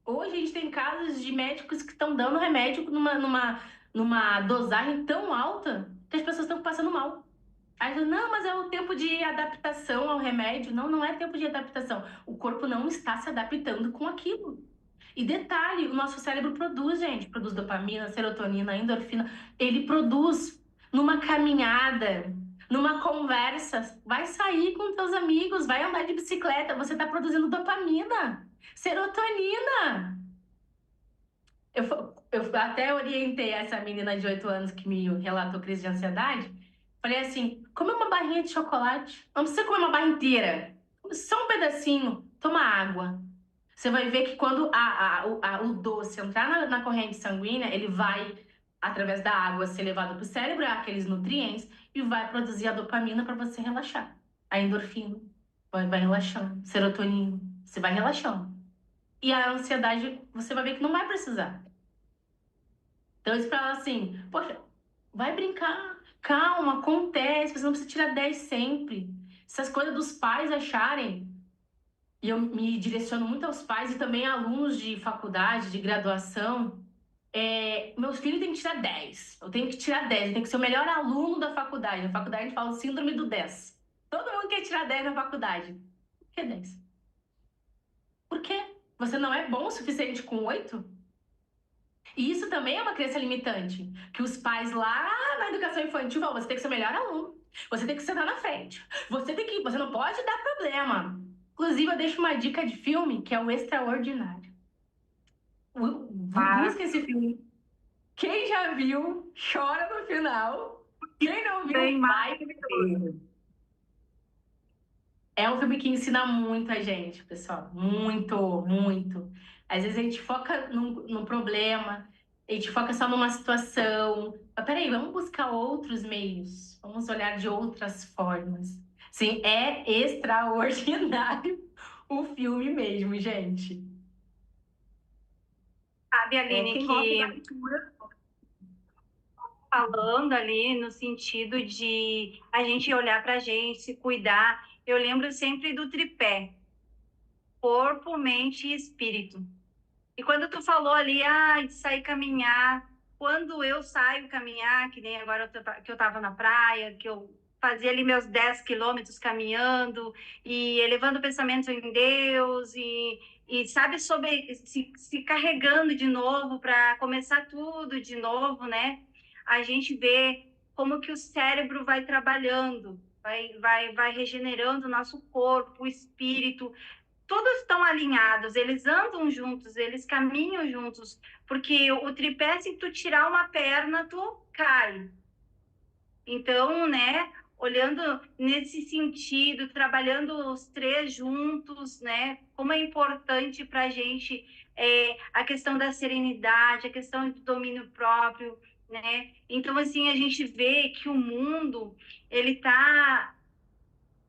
Hoje a gente tem casos de médicos que estão dando remédio numa dosagem tão alta que as pessoas estão passando mal. Aí, não, mas é o tempo de adaptação ao remédio. Não, não é tempo de adaptação. O corpo não está se adaptando com aquilo. E detalhe, o nosso cérebro produz, gente. Produz dopamina, serotonina, endorfina. Ele produz numa caminhada, numa conversa. Vai sair com teus amigos, vai andar de bicicleta. Você está produzindo dopamina, serotonina. Eu até orientei essa menina de 8 anos que me relatou crise de ansiedade. Falei assim, come uma barrinha de chocolate. Não precisa comer uma barra inteira. Só um pedacinho. Toma água. Você vai ver que quando o doce entrar na corrente sanguínea, ele vai, através da água, ser levado para o cérebro, aqueles nutrientes, e vai produzir a dopamina para você relaxar. A endorfina vai relaxando. Serotonina, você vai relaxando. E a ansiedade, você vai ver que não vai precisar. Então, eu falo assim, poxa, vai brincar, calma, acontece, você não precisa tirar 10 sempre. Essas coisas dos pais acharem, e eu me direciono muito aos pais e também a alunos de faculdade, de graduação, meus filhos têm que tirar 10, eu tenho que tirar 10, eu tenho que ser o melhor aluno da faculdade. Na faculdade a gente fala o síndrome do 10. Todo mundo quer tirar 10 na faculdade. Por que 10? Por quê? Você não é bom o suficiente com 8? E isso também é uma crença limitante, que os pais lá na educação infantil falam, você tem que ser o melhor aluno, você tem que sentar na frente, você não pode dar problema. Inclusive, eu deixo uma dica de filme, que é o Extraordinário. Busca esse filme. Quem já viu, chora no final. Quem não viu, vai ver. É um filme que ensina muito a gente, pessoal. Muito, muito. Às vezes a gente foca num problema, a gente foca só numa situação. Mas peraí, vamos buscar outros meios. Vamos olhar de outras formas. Sim, é extraordinário o filme mesmo, gente. Sabe, Aline, Quem gosta que da leitura, falando ali no sentido de a gente olhar para a gente, se cuidar, eu lembro sempre do tripé: corpo, mente e espírito. E quando tu falou ali, de sair caminhar, quando eu saio caminhar, que nem agora que eu estava na praia, que eu fazia ali meus 10 quilômetros caminhando e elevando o pensamento em Deus e sabe, sobre se carregando de novo para começar tudo de novo, né? A gente vê como que o cérebro vai trabalhando, vai regenerando o nosso corpo, o espírito. Todos estão alinhados, eles andam juntos, eles caminham juntos, porque o tripé, se tu tirar uma perna, tu cai. Então, né, olhando nesse sentido, trabalhando os três juntos, né, como é importante para a gente a questão da serenidade, a questão do domínio próprio, né? Então, assim, a gente vê que o mundo, ele está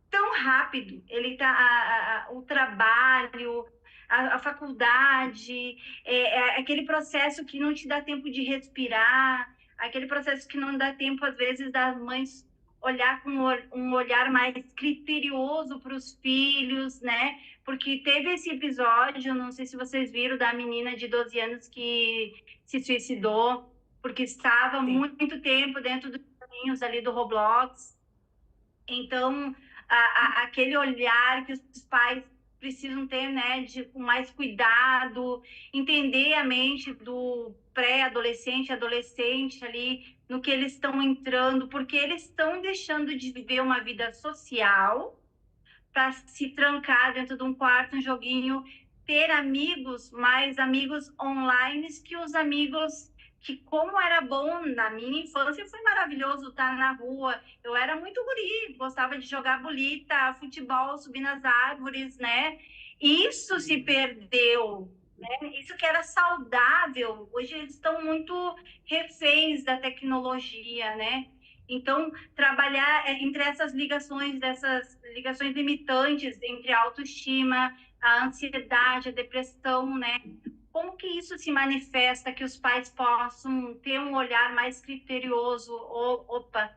tão rápido, ele tá o trabalho, a faculdade, aquele processo que não te dá tempo de respirar, aquele processo que não dá tempo às vezes das mães olhar com um olhar mais criterioso para os filhos, né? Porque teve esse episódio, não sei se vocês viram, da menina de 12 anos que se suicidou porque estava muito tempo dentro dos caminhos ali do Roblox. Então, aquele olhar que os pais precisam ter, né, com mais cuidado, entender a mente do pré-adolescente, adolescente ali, no que eles estão entrando, porque eles estão deixando de viver uma vida social para se trancar dentro de um quarto, um joguinho, ter amigos, mais amigos online que os amigos que, como era bom na minha infância, foi maravilhoso estar na rua. Eu era muito guri, gostava de jogar bolita, futebol, subir nas árvores, né? Isso se perdeu, né? Isso que era saudável, hoje eles estão muito reféns da tecnologia, né? Então, trabalhar entre essas ligações, dessas ligações limitantes entre a autoestima, a ansiedade, a depressão, né? como que isso se manifesta, que os pais possam ter um olhar mais criterioso? Opa,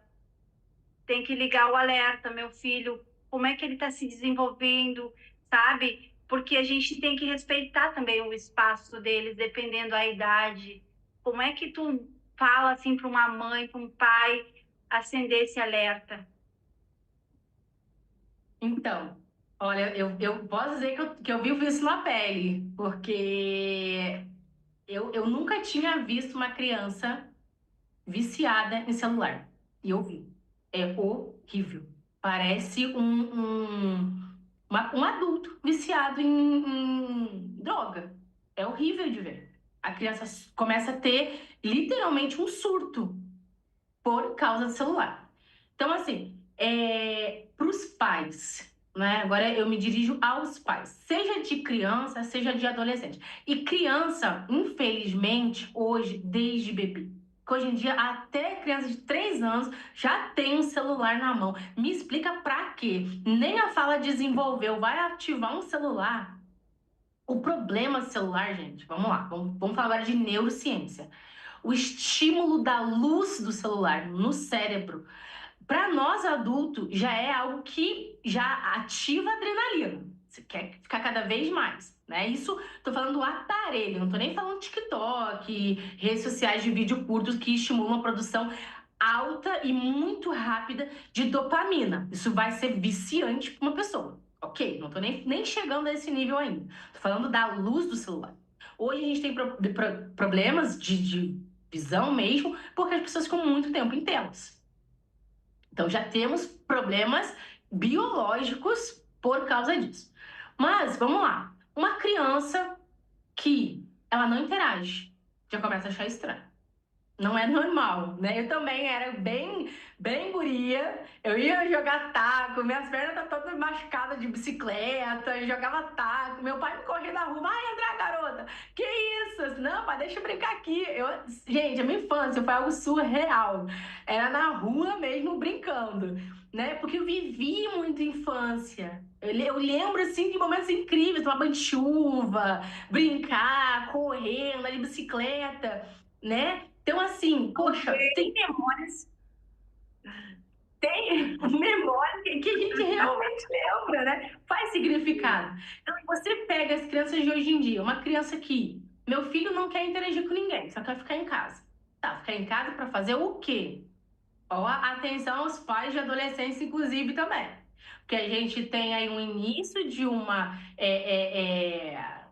tem que ligar o alerta, meu filho, como é que ele está se desenvolvendo, sabe? Porque a gente tem que respeitar também o espaço deles, dependendo da idade. Como é que tu fala assim para uma mãe, para um pai, acender esse alerta? Então, olha, eu posso dizer que eu vivo isso na pele, porque eu nunca tinha visto uma criança viciada em celular. E eu vi. É horrível. Parece um adulto viciado em droga. É horrível de ver. A criança começa a ter literalmente um surto por causa do celular. Então, assim, para os pais, né? Agora eu me dirijo aos pais, seja de criança, seja de adolescente. E criança, infelizmente, hoje, desde bebê, que hoje em dia até criança de 3 anos já tem um celular na mão. Me explica pra quê? Nem a fala desenvolveu, vai ativar um celular. O problema do celular, gente, vamos lá, vamos falar agora de neurociência. O estímulo da luz do celular no cérebro, para nós adultos, já é algo que já ativa a adrenalina. Você quer ficar cada vez mais, né? Isso, tô falando do aparelho, não tô nem falando TikTok, redes sociais de vídeo curtos que estimulam a produção alta e muito rápida de dopamina. Isso vai ser viciante para uma pessoa. Ok, não tô nem chegando a esse nível ainda. Tô falando da luz do celular. Hoje a gente tem problemas de visão mesmo, porque as pessoas ficam muito tempo em telas. Então já temos problemas biológicos por causa disso. Mas vamos lá, uma criança que ela não interage, já começa a achar estranho. Não é normal, né? Eu também era bem guria. Eu ia jogar taco, minhas pernas estavam todas machucadas de bicicleta, eu jogava taco. Meu pai me corria na rua, vai André, garota, que isso? Não, pai, deixa eu brincar aqui. Gente, a minha infância foi algo surreal. Era na rua mesmo, brincando, né? Porque eu vivi muita infância. Eu lembro, assim, de momentos incríveis, tomar banho de chuva, brincar, correr, andar de bicicleta, né? Então, assim, poxa, tem memórias que a gente realmente lembra, né? Faz significado. Então, você pega as crianças de hoje em dia, uma criança que, meu filho não quer interagir com ninguém, só quer ficar em casa. Tá, ficar em casa para fazer o quê? Ó, atenção aos pais de adolescentes, inclusive, também. Porque a gente tem aí um início de uma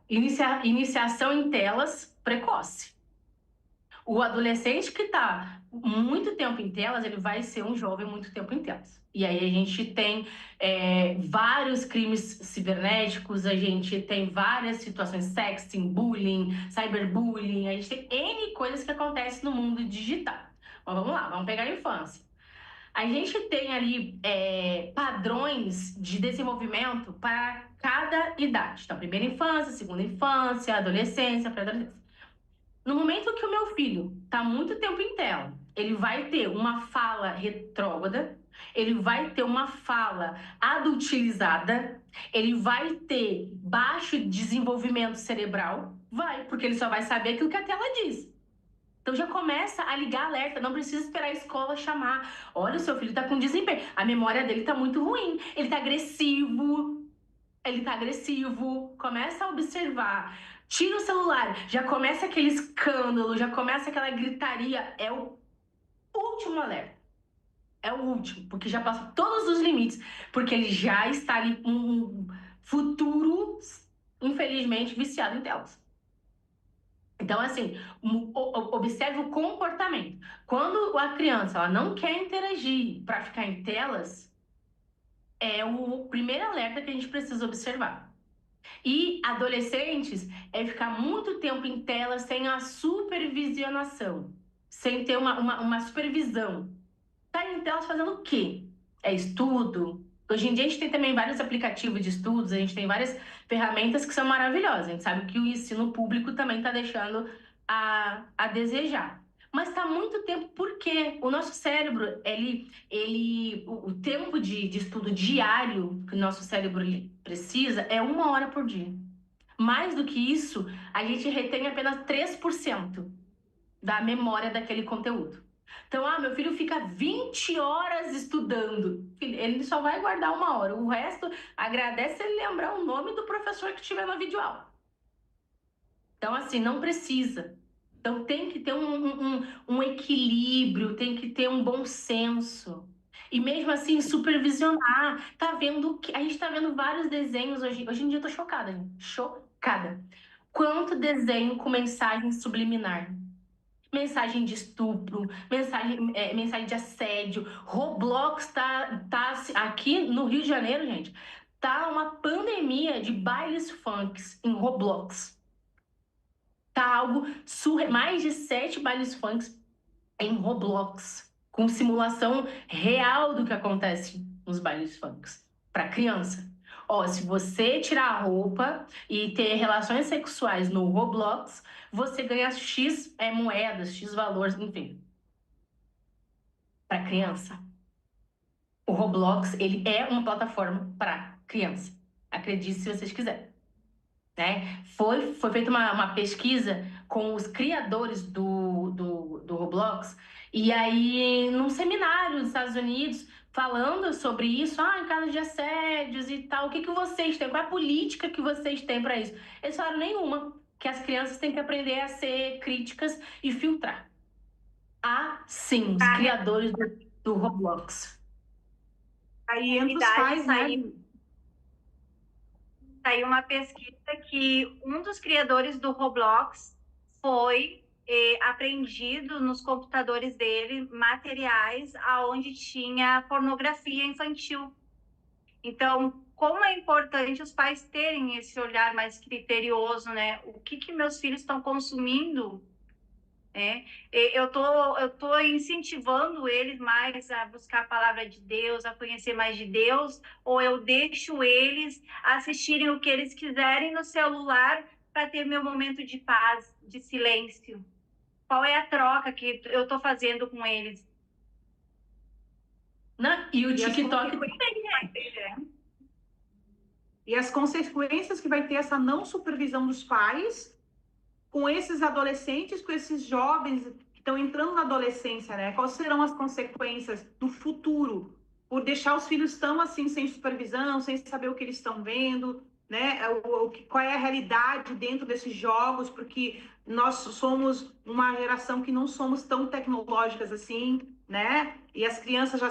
iniciação em telas precoce. O adolescente que está muito tempo em telas, ele vai ser um jovem muito tempo em telas. E aí a gente tem vários crimes cibernéticos, a gente tem várias situações, sexting, bullying, cyberbullying, a gente tem N coisas que acontecem no mundo digital. Mas vamos lá, vamos pegar a infância. A gente tem ali padrões de desenvolvimento para cada idade. Então, primeira infância, segunda infância, adolescência, pré-adolescência. No momento que o meu filho está muito tempo em tela, ele vai ter uma fala retrógrada, ele vai ter uma fala adultilizada, ele vai ter baixo desenvolvimento cerebral, porque ele só vai saber aquilo que a tela diz. Então já começa a ligar alerta, não precisa esperar a escola chamar. Olha, o seu filho está com desempenho, a memória dele está muito ruim, ele está agressivo, começa a observar. Tira o celular, já começa aquele escândalo, já começa aquela gritaria. É o último alerta. É o último, porque já passa todos os limites, porque ele já está ali com um futuro, infelizmente, viciado em telas. Então, assim, observe o comportamento. Quando a criança ela não quer interagir para ficar em telas, é o primeiro alerta que a gente precisa observar. E adolescentes ficar muito tempo em tela sem a supervisionação, sem ter uma supervisão. Tá em telas fazendo o quê? É estudo. Hoje em dia a gente tem também vários aplicativos de estudos, a gente tem várias ferramentas que são maravilhosas. A gente sabe que o ensino público também está deixando a desejar. Mas está muito tempo porque o nosso cérebro, o tempo de estudo diário que o nosso cérebro precisa é 1 hora por dia. Mais do que isso, a gente retém apenas 3% da memória daquele conteúdo. Então, meu filho fica 20 horas estudando. Ele só vai guardar 1 hora. O resto, agradece ele lembrar o nome do professor que tiver na videoaula. Então, assim, não precisa. Então, tem que ter um equilíbrio, tem que ter um bom senso. E mesmo assim, supervisionar. Tá vendo que a gente tá vendo vários desenhos hoje. Hoje em dia eu tô chocada, gente. Chocada. Quanto desenho com mensagem subliminar? Mensagem de estupro, mensagem de assédio. Roblox tá aqui no Rio de Janeiro, gente. Tá uma pandemia de bailes funks em Roblox. Tá algo mais de 7 bailes funks em Roblox, com simulação real do que acontece nos bailes funks para criança. Se você tirar a roupa e ter relações sexuais no Roblox, você ganha X moedas, X valores, enfim. Para criança. O Roblox, ele é uma plataforma para criança. Acredite se vocês quiserem. Né? Foi feita uma pesquisa com os criadores do Roblox, e aí num seminário nos Estados Unidos, falando sobre isso, em caso de assédios e tal, o que vocês têm? Qual é a política que vocês têm para isso? Eles falaram nenhuma, que as crianças têm que aprender a ser críticas e filtrar. Sim, os criadores do Roblox. Aí entre os pais, né? Saiu uma pesquisa que um dos criadores do Roblox foi apreendido nos computadores dele materiais aonde tinha pornografia infantil. Então, como é importante os pais terem esse olhar mais criterioso, né? O que meus filhos estão consumindo? Eu tô incentivando eles mais a buscar a palavra de Deus, a conhecer mais de Deus, ou eu deixo eles assistirem o que eles quiserem no celular para ter meu momento de paz, de silêncio? Qual é a troca que eu estou fazendo com eles? E o TikTok e as consequências que vai ter essa não supervisão dos pais com esses adolescentes, com esses jovens que estão entrando na adolescência, né? Quais serão as consequências do futuro por deixar os filhos tão assim, sem supervisão, sem saber o que eles estão vendo, né? Qual é a realidade dentro desses jogos, porque nós somos uma geração que não somos tão tecnológicas assim, né? E as crianças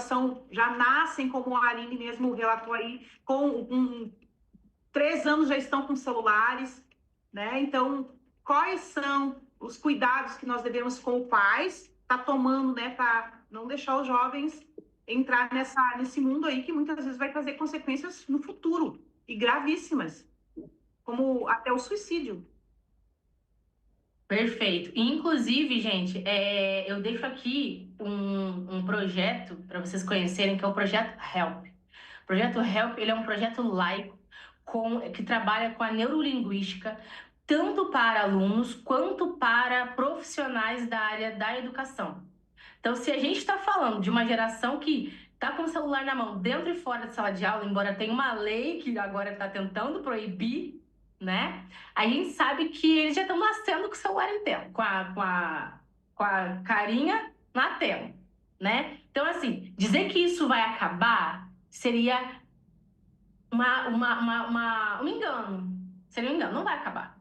já nascem, como a Aline mesmo relatou aí, com 3 anos já estão com celulares, né? Então, quais são os cuidados que nós devemos como pais estar tomando, né, para não deixar os jovens entrar nesse mundo aí que muitas vezes vai trazer consequências no futuro e gravíssimas, como até o suicídio. Perfeito. Inclusive, gente, eu deixo aqui um projeto para vocês conhecerem, que é o projeto HELP. O projeto HELP, ele é um projeto laico que trabalha com a neurolinguística, tanto para alunos quanto para profissionais da área da educação. Então, se a gente está falando de uma geração que está com o celular na mão dentro e fora da sala de aula, embora tenha uma lei que agora está tentando proibir, né? A gente sabe que eles já estão nascendo com o celular em tela, com a carinha na tela, né? Então, assim, dizer que isso vai acabar seria um engano. Seria um engano, não vai acabar,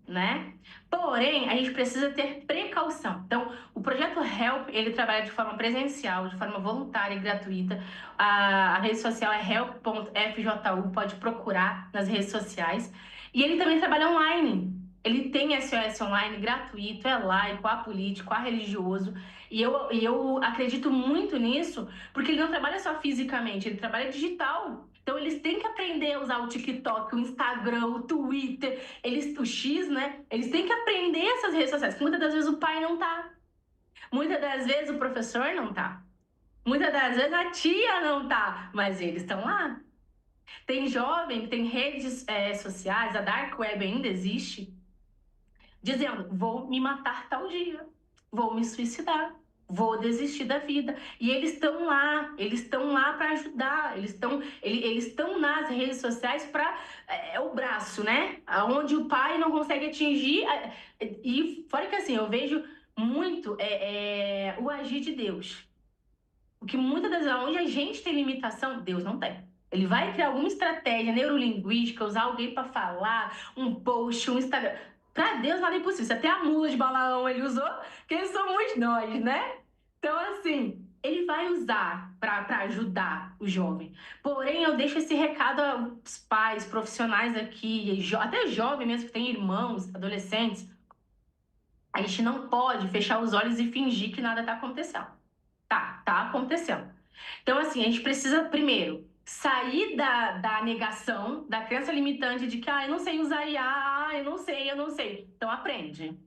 né? Porém, a gente precisa ter precaução. Então, o projeto HELP, ele trabalha de forma presencial, de forma voluntária e gratuita. A rede social é help.fju, pode procurar nas redes sociais. E ele também trabalha online. Ele tem SOS online gratuito, é laico, apolítico, religioso. E eu acredito muito nisso, porque ele não trabalha só fisicamente, ele trabalha digital. Então, eles têm que aprender a usar o TikTok, o Instagram, o Twitter, o X, né? Eles têm que aprender essas redes sociais. Muitas das vezes o pai não tá. Muitas das vezes o professor não tá. Muitas das vezes a tia não tá. Mas eles estão lá. Tem jovem, tem redes sociais, a Dark Web ainda existe, dizendo, vou me matar tal dia, vou me suicidar. vou desistir da vida. E eles estão lá para ajudar, eles estão nas redes sociais para o braço, né? Onde o pai não consegue atingir. E fora que assim, eu vejo muito o agir de Deus. Porque muitas das vezes, onde a gente tem limitação, Deus não tem. Ele vai criar alguma estratégia neurolinguística, usar alguém para falar, um post, um Instagram. Para Deus nada é impossível. Se até a mula de Balaão ele usou, quem somos nós, né? Então, assim, ele vai usar para ajudar o jovem. Porém, eu deixo esse recado aos pais, profissionais aqui, até jovem mesmo que tem irmãos, adolescentes. A gente não pode fechar os olhos e fingir que nada está acontecendo. Tá acontecendo. Então, assim, a gente precisa, primeiro, sair da negação, da crença limitante de que, eu não sei usar IA, eu não sei. Então, aprende.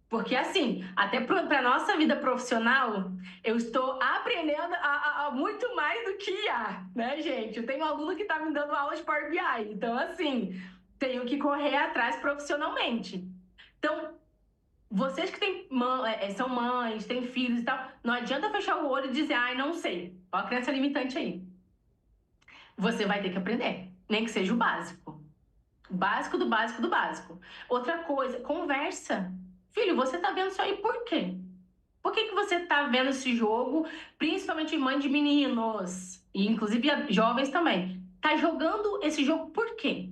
Porque, assim, até para a nossa vida profissional, eu estou aprendendo a muito mais do que IA, né, gente? Eu tenho um aluno que está me dando aula de Power BI. Então, assim, tenho que correr atrás profissionalmente. Então, vocês que são mães, têm filhos e tal, não adianta fechar o olho e dizer, não sei. Olha a crença limitante aí. Você vai ter que aprender, nem que seja o básico. O básico do básico do básico. Outra coisa, conversa. Filho, você tá vendo isso aí por quê? Por que você tá vendo esse jogo, principalmente mãe de meninos, e inclusive jovens também? Tá jogando esse jogo por quê?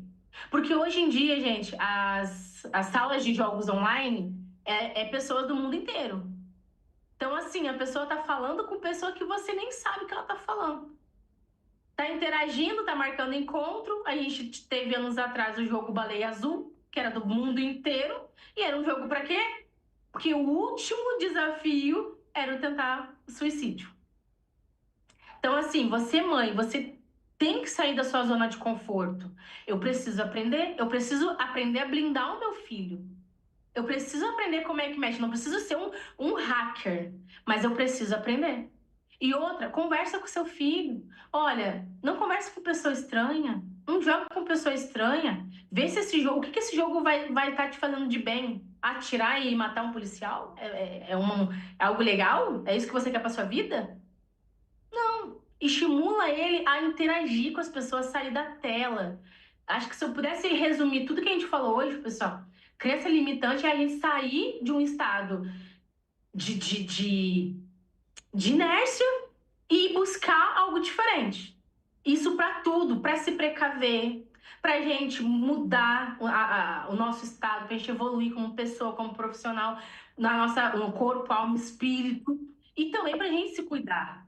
Porque hoje em dia, gente, as salas de jogos online é pessoas do mundo inteiro. Então, assim, a pessoa tá falando com pessoa que você nem sabe que ela tá falando. Tá interagindo, tá marcando encontro. A gente teve anos atrás o jogo Baleia Azul, que era do mundo inteiro. E era um jogo para quê? Porque o último desafio era o tentar suicídio. Então, assim, você mãe, você tem que sair da sua zona de conforto. Eu preciso aprender a blindar o meu filho. Eu preciso aprender como é que mexe. Não preciso ser um hacker, mas eu preciso aprender. E outra, conversa com seu filho. Olha, não conversa com pessoa estranha. Não joga com pessoa estranha. Vê se esse jogo, o que esse jogo vai estar te fazendo de bem? Atirar e matar um policial? É algo legal? É isso que você quer para sua vida? Não. Estimula ele a interagir com as pessoas, sair da tela. Acho que se eu pudesse resumir tudo que a gente falou hoje, pessoal, crença limitante é a gente sair de um estado de inércia e buscar algo diferente. Isso para tudo, para se precaver, para a gente mudar o nosso estado, para a gente evoluir como pessoa, como profissional, no corpo, alma, espírito, e também para a gente se cuidar.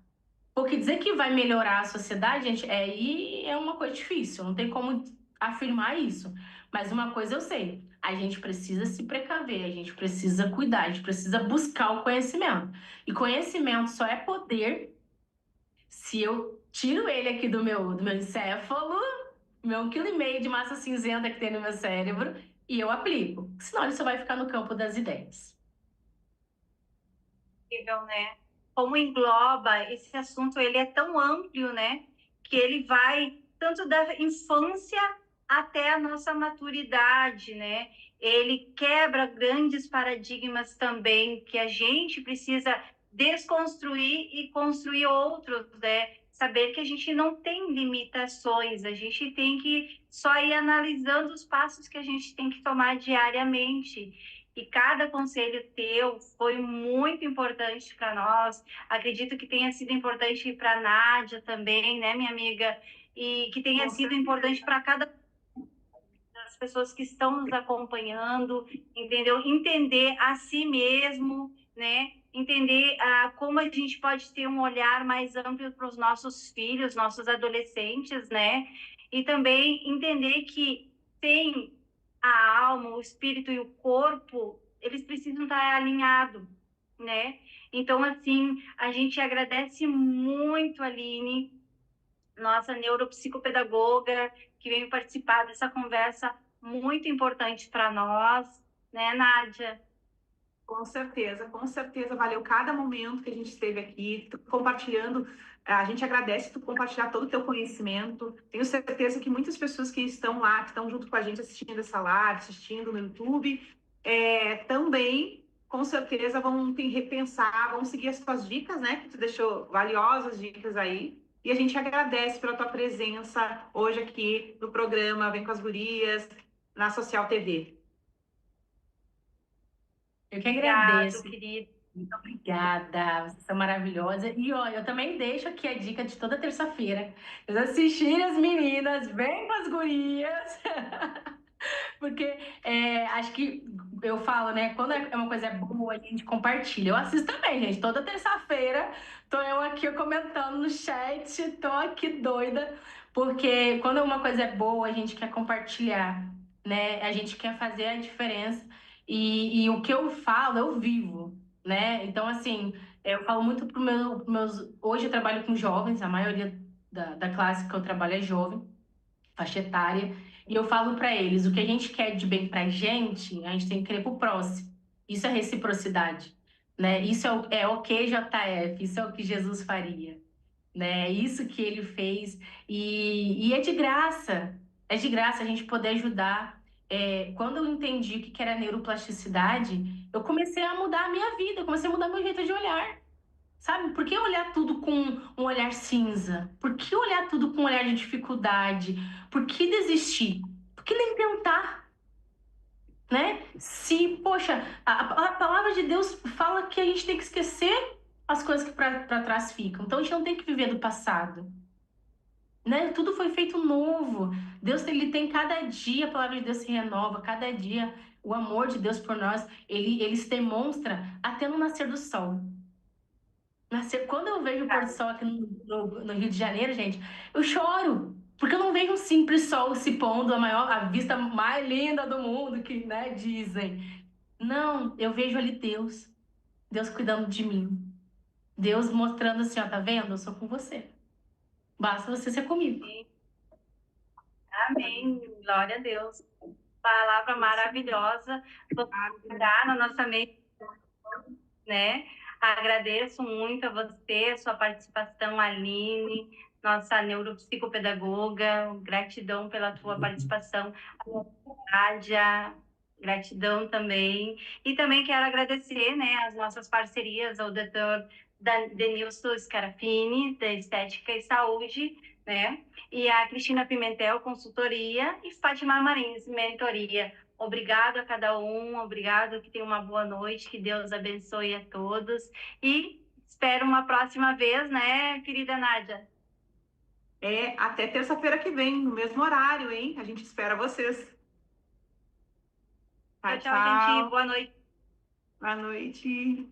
Porque dizer que vai melhorar a sociedade, gente, aí é uma coisa difícil, não tem como afirmar isso. Mas uma coisa eu sei, a gente precisa se precaver, a gente precisa cuidar, a gente precisa buscar o conhecimento. E conhecimento só é poder se eu tiro ele aqui do meu encéfalo, meu 1,5 kg de massa cinzenta que tem no meu cérebro, e eu aplico. Senão ele só vai ficar no campo das ideias. Né? Como engloba esse assunto, ele é tão amplo, né? Que ele vai tanto da infância até a nossa maturidade, né? Ele quebra grandes paradigmas também que a gente precisa desconstruir e construir outros, né? Saber que a gente não tem limitações, a gente tem que só ir analisando os passos que a gente tem que tomar diariamente. E cada conselho teu foi muito importante para nós. Acredito que tenha sido importante para a Nádia também, né, minha amiga? E que tenha sido importante para cada das pessoas que estão nos acompanhando, entendeu? Entender a si mesmo, né? Entender como a gente pode ter um olhar mais amplo para os nossos filhos, nossos adolescentes, né? E também entender que tem a alma, o espírito e o corpo, eles precisam estar alinhados, né? Então, assim, a gente agradece muito, Aline, nossa neuropsicopedagoga, que veio participar dessa conversa muito importante para nós, né, Nádia? Com certeza, valeu cada momento que a gente esteve aqui, compartilhando. A gente agradece tu compartilhar todo o teu conhecimento. Tenho certeza que muitas pessoas que estão lá, que estão junto com a gente assistindo essa live, assistindo no YouTube, também com certeza vão repensar, vão seguir as suas dicas, né? Que tu deixou valiosas dicas aí. E a gente agradece pela tua presença hoje aqui no programa Vem com as Gurias, na Social TV. Eu que Obrigado, agradeço. querida. Muito obrigada, vocês são maravilhosas. E olha, eu também deixo aqui a dica de toda terça-feira. Vocês assistirem as meninas, vem com as gurias. Porque acho que eu falo, né? Quando é uma coisa boa, a gente compartilha. Eu assisto também, gente. Toda terça-feira tô eu aqui comentando no chat, tô aqui doida. Porque quando uma coisa é boa, a gente quer compartilhar, né? A gente quer fazer a diferença. E o que eu falo, eu vivo, né? Então, assim, eu falo muito pro meus. Hoje eu trabalho com jovens, a maioria da classe que eu trabalho é jovem, faixa etária. E eu falo para eles, o que a gente quer de bem pra gente, a gente tem que querer pro próximo. Isso é reciprocidade, né? Isso é o que JF, isso é o que Jesus faria, né? Isso que ele fez e é de graça. É de graça a gente poder ajudar. Quando eu entendi o que era neuroplasticidade, eu comecei a mudar a minha vida, eu comecei a mudar meu jeito de olhar. Sabe? Por que olhar tudo com um olhar cinza? Por que olhar tudo com um olhar de dificuldade? Por que desistir? Por que nem tentar? Né? Se, poxa, a palavra de Deus fala que a gente tem que esquecer as coisas que para trás ficam. Então a gente não tem que viver do passado. Né? Tudo foi feito novo. Deus, ele tem cada dia, a palavra de Deus se renova, cada dia o amor de Deus por nós, ele se demonstra até no nascer do sol. Quando eu vejo o pôr do sol aqui no Rio de Janeiro, gente, eu choro. Porque eu não vejo um simples sol se pondo, a vista mais linda do mundo, que, né, dizem. Não, eu vejo ali Deus. Deus cuidando de mim. Deus mostrando assim, ó, tá vendo? Eu sou com você. Basta você ser comigo. Amém. Glória a Deus. Palavra maravilhosa. Vou colocar na nossa mente, né? Agradeço muito a você, a sua participação, Aline, nossa neuropsicopedagoga. Gratidão pela tua participação. Nádia, gratidão também. E também quero agradecer, né, as nossas parcerias, ao Dr. Denilson Scarafini, da Estética e Saúde, né? E a Cristina Pimentel, consultoria, e Fátima Marins, mentoria. Obrigado a cada um, obrigado, que tenham uma boa noite, que Deus abençoe a todos. E espero uma próxima vez, né, querida Nádia? Até terça-feira que vem, no mesmo horário, hein? A gente espera vocês. Tchau, gente. Boa noite. Boa noite.